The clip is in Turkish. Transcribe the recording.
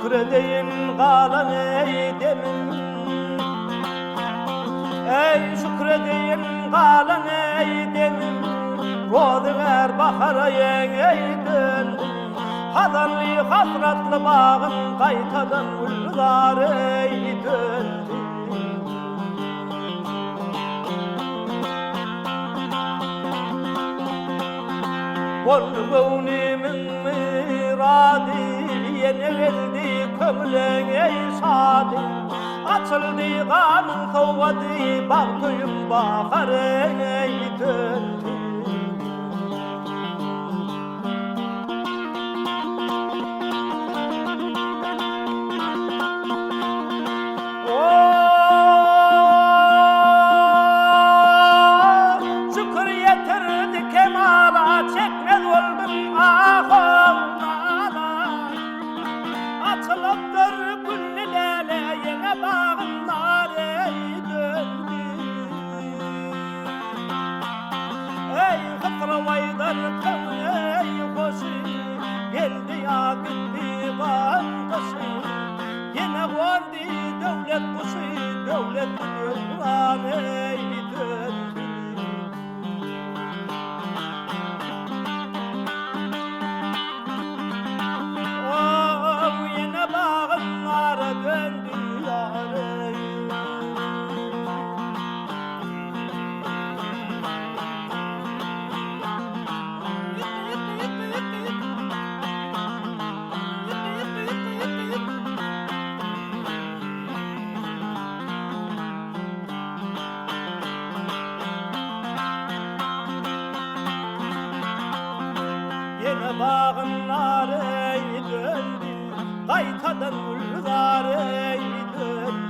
şükredeyin kalan ey demin. Ey şükredeyin kalan ey demin. Rodıver baharayın ey döndüm. Hazanlı hasratlı bağın kaytadan ullar ey döndüm. Volgunimin miradi yenildi kömlen ey sadi. Açıldı kanın kovadı baktıyım bahar ey döndü. Şükür yetirdi kemala çekmez oldum ahımlara. Açılıptır güllü lele yine bağımlar ey döndü. Ey kıtırvaydır kım ey hoşu. Geldi ya gitti bankası. Yine vardı devlet kuşu. Devlet yıllar ey döndü. Yine bağımlara döndü yar ey. Yine bağımlar ey döndü. Kaytadan ullar ey döndü.